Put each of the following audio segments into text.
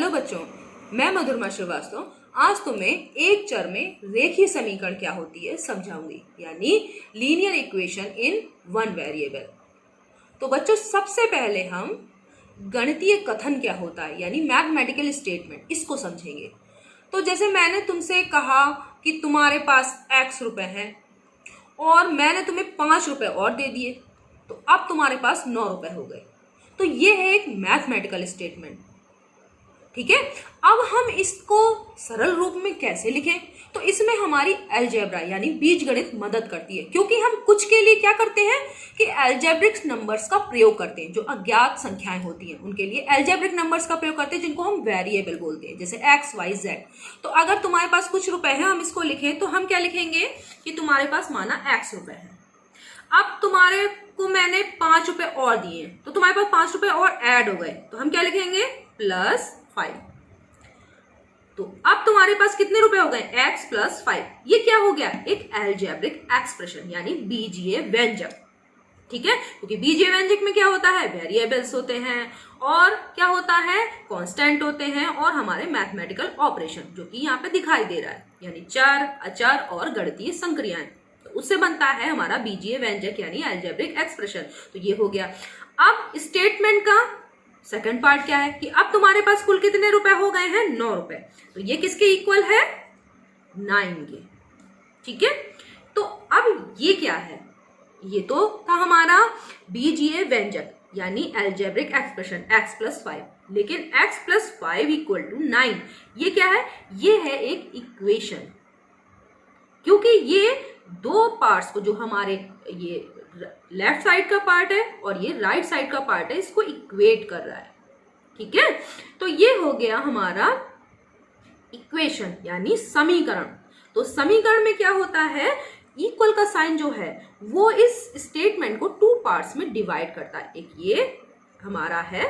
Hello बच्चों, मैं मधुरमा श्रीवास्तव आज तुम्हें एक चर में रेखीय समीकरण क्या होती है समझाऊंगी, यानी linear equation in one variable. तो बच्चों, सबसे पहले हम गणितीय कथन क्या होता है यानी मैथमेटिकल स्टेटमेंट, इसको समझेंगे। तो जैसे मैंने तुमसे कहा कि तुम्हारे पास x रुपए हैं और मैंने तुम्हें 5 रुपए और दे दिए, तो अब तुम्हारे पास 9 रुपए हो गए। तो ये है एक मैथमेटिकल स्टेटमेंट, ठीक है। अब हम इसको सरल रूप में कैसे लिखें, तो इसमें हमारी अलजेब्रा यानी बीजगणित मदद करती है, क्योंकि हम कुछ के लिए क्या करते हैं कि अलजेब्रिक नंबर्स का प्रयोग करते हैं। जो अज्ञात संख्याएं होती हैं उनके लिए अलजेब्रिक नंबर्स का प्रयोग करते हैं, जिनको हम वेरिएबल बोलते हैं, जैसे x, y, z। तो अगर तुम्हारे पास कुछ रुपए हैं, हम इसको लिखें तो हम क्या लिखेंगे कि तुम्हारे पास माना x रुपए है। अब तुम्हारे को मैंने 5 रुपए और दिए, तो तुम्हारे पास 5 रुपए और ऐड हो गए, तो हम क्या लिखेंगे +5। तो अब तुम्हारे पास कितने रुपए हो गए x + 5। ये क्या हो गया, एक अलजेब्रिक एक्सप्रेशन यानी बीजीय व्यंजक, ठीक है। क्योंकि बीजीय व्यंजक में क्या होता है, वेरिएबल्स होते हैं और क्या होता है, कांस्टेंट होते हैं और हमारे मैथमेटिकल ऑपरेशन, जो कि यहाँ पे दिखाई दे रहा है, यानी चर, अचर और गणितीय संक्रियाएं। तो उससे बनता है हमारा बीजीय व्यंजक यानी अलजेब्रिक एक्सप्रेशन। तो ये हो गया। अब स्टेटमेंट का सेकंड पार्ट क्या है कि अब तुम्हारे पास कुल कितने रुपए हो गए हैं, 9 रुपए। तो ये किसके इक्वल है, 9 के, ठीक है। तो अब ये क्या है, ये तो था हमारा बीजीय व्यंजक यानी अलजेब्रिक एक्सप्रेशन x + 5, लेकिन x + 5 = 9। ये क्या है, ये है एक इक्वेशन, क्योंकि ये दो पार्ट्स को, जो हमारे ये लेफ्ट साइड का पार्ट है और ये राइट साइड का पार्ट है, इसको इक्वेट कर रहा है, ठीक है। तो ये हो गया हमारा इक्वेशन यानी समीकरण। तो समीकरण में क्या होता है, इक्वल का साइन जो है वो इस स्टेटमेंट को 2 पार्ट्स में डिवाइड करता है। एक ये हमारा है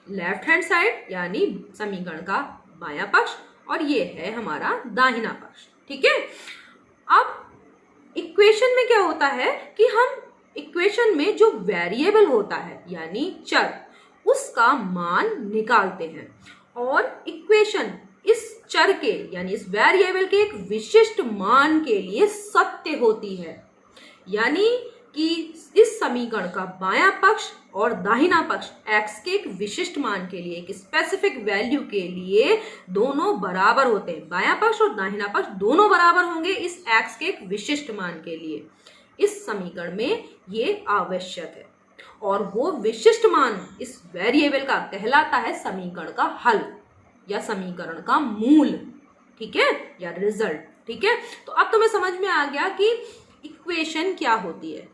लेफ्ट हैंड साइड यानी समीकरण का बायां पक्ष, और ये है हमारा दाहिना पक्ष, ठीक है। अब इक्वेशन में क्या होता है कि हम इक्वेशन में जो वेरिएबल होता है यानी चर, उसका मान निकालते हैं, और इक्वेशन इस चर के यानी इस वेरिएबल के एक विशिष्ट मान के लिए सत्य होती है। यानी कि इस समीकरण का बायां पक्ष और दाहिना पक्ष x के एक विशिष्ट मान के लिए, एक स्पेसिफिक वैल्यू के लिए दोनों बराबर होते हैं। बायां पक्ष और दाहिना पक्ष दोनों बराबर होंगे इस x के एक विशिष्ट मान के लिए। इस समीकरण में ये आवश्यक है, और वो विशिष्ट मान इस वेरिएबल का कहलाता है समीकरण का हल या समीकरण का मूल, ठीक है, या रिजल्ट, ठीक है। तो अब तुम्हें समझ में आ गया कि इक्वेशन क्या होती है।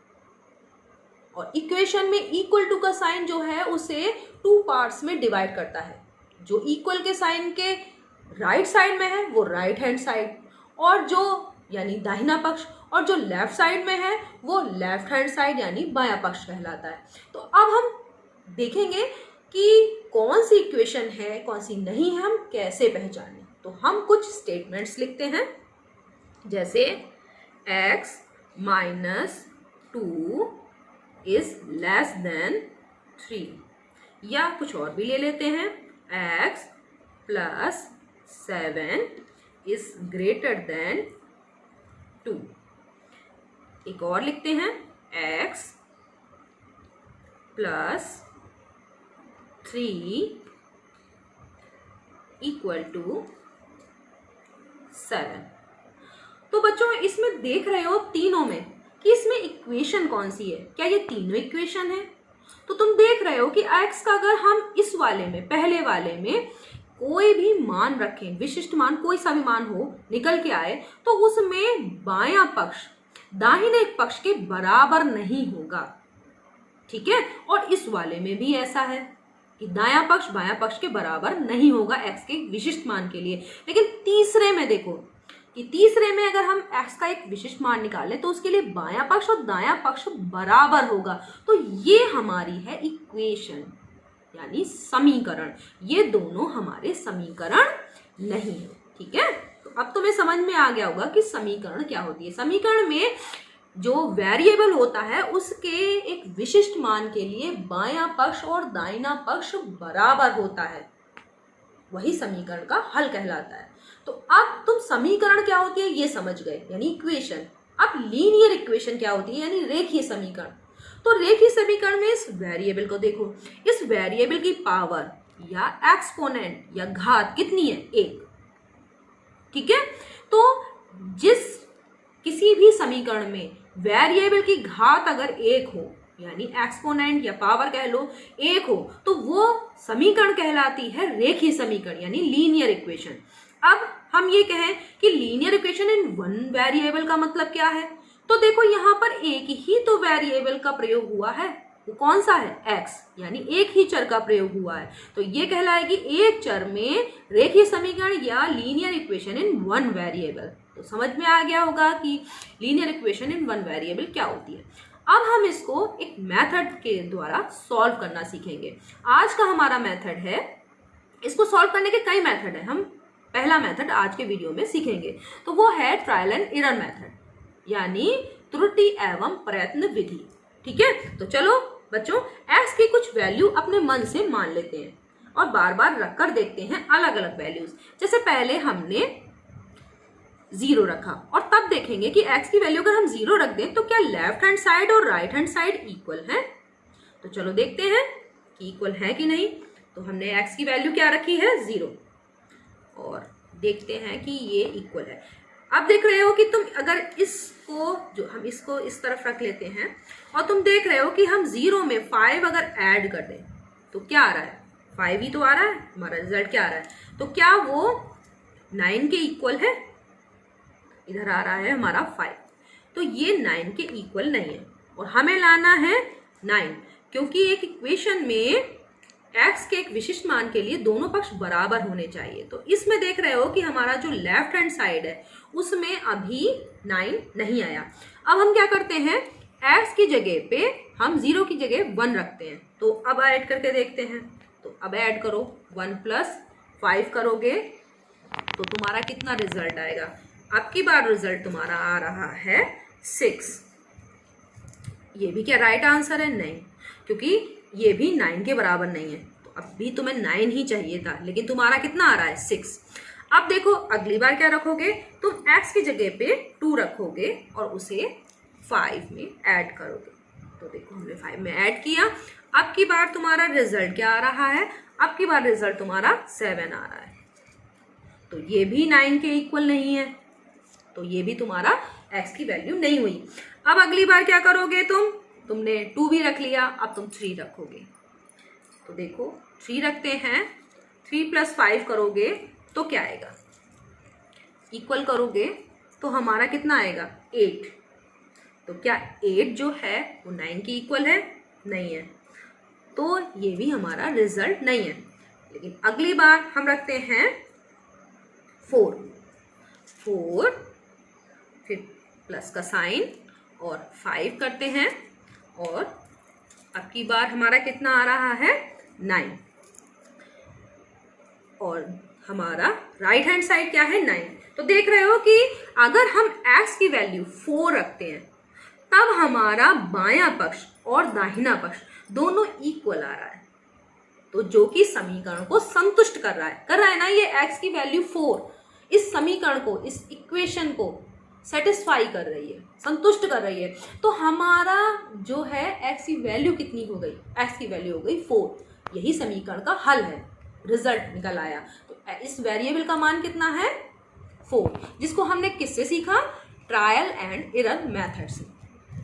और इक्वेशन में इक्वल टू का साइन जो है उसे 2 पार्ट्स में डिवाइड करता है। जो इक्वल के साइन के राइट साइड में है वो राइट हैंड साइड, और जो यानी दाहिना पक्ष, और जो लेफ्ट साइड में है वो लेफ्ट हैंड साइड यानी बायां पक्ष कहलाता है। तो अब हम देखेंगे कि कौन सी इक्वेशन है कौन सी नहीं है, हम कैसे पहचानें। तो हम कुछ स्टेटमेंट्स लिखते हैं, जैसे x - 2 is less than 3, या कुछ और भी ले लेते हैं, x + 7 is greater than 2। एक और लिखते हैं, x + 3 = 7। तो बच्चों, इसमें देख रहे हो तीनों में कि इसमें इक्वेशन कौन सी है, क्या ये तीनों इक्वेशन है। तो तुम देख रहे हो कि x का अगर हम इस वाले में, पहले वाले में कोई भी मान रखें, विशिष्ट मान कोई सा भी मान हो निकल के आए, तो उसमें बायां पक्ष दाहिने पक्ष के बराबर नहीं होगा, ठीक है। और इस वाले में भी ऐसा है कि दायां पक्ष बायां पक्ष के बराबर नहीं होगा x के विशिष्ट मान के लिए। लेकिन तीसरे में देखो कि तीसरे में अगर हम x का एक विशिष्ट मान निकालें तो उसके लिए बायां पक्ष और दायां पक्ष बराबर होगा। तो ये हमारी है इक्वेशन यानी समीकरण। ये दोनों हमारे समीकरण नहीं है, ठीक है। तो अब तुम्हें समझ में आ गया होगा कि समीकरण क्या होती है। समीकरण में जो वेरिएबल होता है उसके एक विशिष्ट मान के लिए बायां पक्ष और दाहिना पक्ष बराबर होता है, वही समीकरण का हल कहलाता है। तो अब तुम समीकरण क्या होती है ये समझ गए, यानी इक्वेशन। अब लीनियर इक्वेशन क्या होती है, यानी रेखीय समीकरण। तो रेखीय समीकरण में इस वेरिएबल को देखो, इस वेरिएबल की पावर या एक्सपोनेंट या घात कितनी है, 1। ठीक है, तो जिस किसी भी समीकरण में वेरिएबल की घात अगर 1 हो, यानी एक्सपोनेंट या पावर कह लो 1 हो, तो वो समीकरण कहलाती है रेखीय समीकरण, यानी लीनियर इक्वेशन। अब हम ये कहें कि linear equation in one variable का मतलब क्या है, तो देखो यहाँ पर एक ही तो वेरिएबल का प्रयोग हुआ है, वो कौन सा है, x, यानी एक ही चर का प्रयोग हुआ है। तो ये कहलाएगी एक चर में रेखीय समीकरण या linear equation in one variable. तो समझ में आ गया होगा कि linear equation in one variable क्या होती है। अब हम इसको एक मेथड के द्वारा सॉल्व करना सीखेंगे। आज का हमारा मेथड है, इसको सॉल्व करने के कई मेथड है, हम पहला मेथड आज के वीडियो में सीखेंगे, तो वो है ट्रायल एंड एरर मेथड, यानी त्रुटि एवं प्रयत्न विधि। ठीक है, तो चलो बच्चों x की कुछ वैल्यू अपने मन से मान लेते हैं और बार बार रखकर देखते हैं अलग अलग वैल्यूज। जैसे पहले हमने 0 रखा और तब देखेंगे कि x की वैल्यू अगर हम 0 रख दें तो क्या लेफ्ट हैंड साइड और राइट हैंड साइड इक्वल है। तो चलो देखते हैं कि इक्वल है कि नहीं। तो हमने x की वैल्यू क्या रखी है, 0, और देखते हैं कि ये इक्वल है। अब देख रहे हो कि तुम अगर इसको, जो हम इसको इस तरफ रख लेते हैं और तुम देख रहे हो कि हम 0 में 5 अगर ऐड कर दें तो क्या आ रहा है, 5 ही तो आ रहा है, हमारा रिजल्ट क्या आ रहा है, तो क्या वो 9 के इक्वल है। इधर आ रहा है हमारा 5, तो ये 9 के इक्वल नहीं है और हमें लाना है 9, क्योंकि एक इक्वेशन में x के एक विशिष्ट मान के लिए दोनों पक्ष बराबर होने चाहिए। तो इसमें देख रहे हो कि हमारा जो लेफ्ट हैंड साइड है उसमें अभी 9 नहीं आया। अब हम क्या करते हैं, x की जगह पे हम 0 की जगह 1 रखते हैं। तो अब ऐड करके देखते हैं, तो अब ऐड करो, 1 + 5 करोगे तो तुम्हारा कितना रिजल्ट आएगा। अब की बार रिजल्ट तुम्हारा आ रहा है 6। ये भी क्या राइट आंसर है, नहीं, क्योंकि ये भी 9 के बराबर नहीं है। तो अब भी तुम्हें 9 ही चाहिए था, लेकिन तुम्हारा कितना आ रहा है, 6। अब देखो अगली बार क्या रखोगे, तुम x की जगह पे 2 रखोगे और उसे 5 में ऐड करोगे। तो देखो हमने 5 में ऐड किया। अब की बार तुम्हारा रिजल्ट क्या आ रहा है, अब की बार रिजल्ट तुम्हारा 7 आ रहा है। तो ये भी 9 के इक्वल नहीं है, तो ये भी तुम्हारा x की वैल्यू नहीं हुई। अब अगली बार क्या करोगे, तुमने 2 भी रख लिया, अब तुम 3 रखोगे। तो देखो 3 रखते हैं, 3 + 5 करोगे तो क्या आएगा, इक्वल करोगे तो हमारा कितना आएगा, 8। तो क्या 8 जो है वो 9 के इक्वल है, नहीं है, तो ये भी हमारा रिजल्ट नहीं है। लेकिन अगली बार हम रखते हैं 4, फिर प्लस का साइन और 5 करते हैं, और अब की बार हमारा कितना आ रहा है, 9, और हमारा राइट हैंड साइड क्या है, 9। तो देख रहे हो कि अगर हम x की वैल्यू 4 रखते हैं तब हमारा बायां पक्ष और दाहिना पक्ष दोनों इक्वल आ रहा है, तो जो कि समीकरण को संतुष्ट कर रहा है ना, ये x की वैल्यू 4 इस समीकरण को, इस इक्वेशन को सेटिस्फाई कर रही है, संतुष्ट कर रही है। तो हमारा जो है x की वैल्यू कितनी हो गई, x की वैल्यू हो गई 4। यही समीकरण का हल है, रिजल्ट निकल आया। तो इस वेरिएबल का मान कितना है, 4, जिसको हमने किससे सीखा, ट्रायल एंड एरर मेथड से।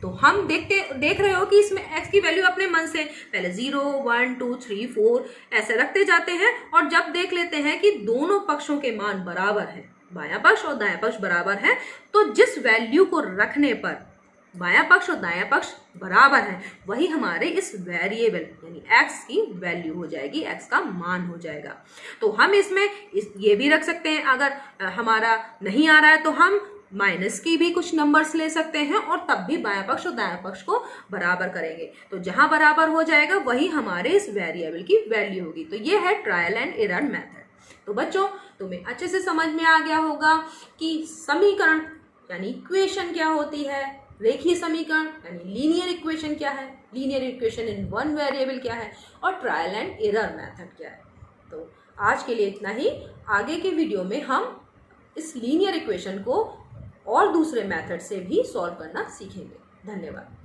तो हम देख रहे हो कि इसमें x की वैल्यू अपने मन से पहले 0, 1, 2, 3, 4 ऐसे रखते जाते हैं, और जब देख लेते हैं कि दोनों पक्षों के मान बराबर हैं, बायां पक्ष और दायां पक्ष बराबर है, तो जिस वैल्यू को रखने पर बायां पक्ष और दायां पक्ष बराबर है वही हमारे इस वेरिएबल यानी x की वैल्यू हो जाएगी, x का मान हो जाएगा। तो हम इसमें ये भी रख सकते हैं, अगर हमारा नहीं आ रहा है तो हम माइनस की भी कुछ नंबर्स ले सकते हैं और तब भी बायां पक्ष और दायां पक्ष को बराबर करेंगे। तो जहां बराबर हो जाएगा वही हमारे इस वेरिएबल की वैल्यू होगी। तो ये है ट्रायल एंड एरर मेथड। तो बच्चों तुम्हें अच्छे से समझ में आ गया होगा कि समीकरण यानी इक्वेशन क्या होती है, रेखीय समीकरण यानी लीनियर इक्वेशन क्या है, linear equation in one variable क्या है, और ट्रायल एंड एरर मेथड क्या है। तो आज के लिए इतना ही। आगे के वीडियो में हम इस लीनियर इक्वेशन को और दूसरे मेथड से भी सॉल्व करना सीखेंगे। धन्यवाद।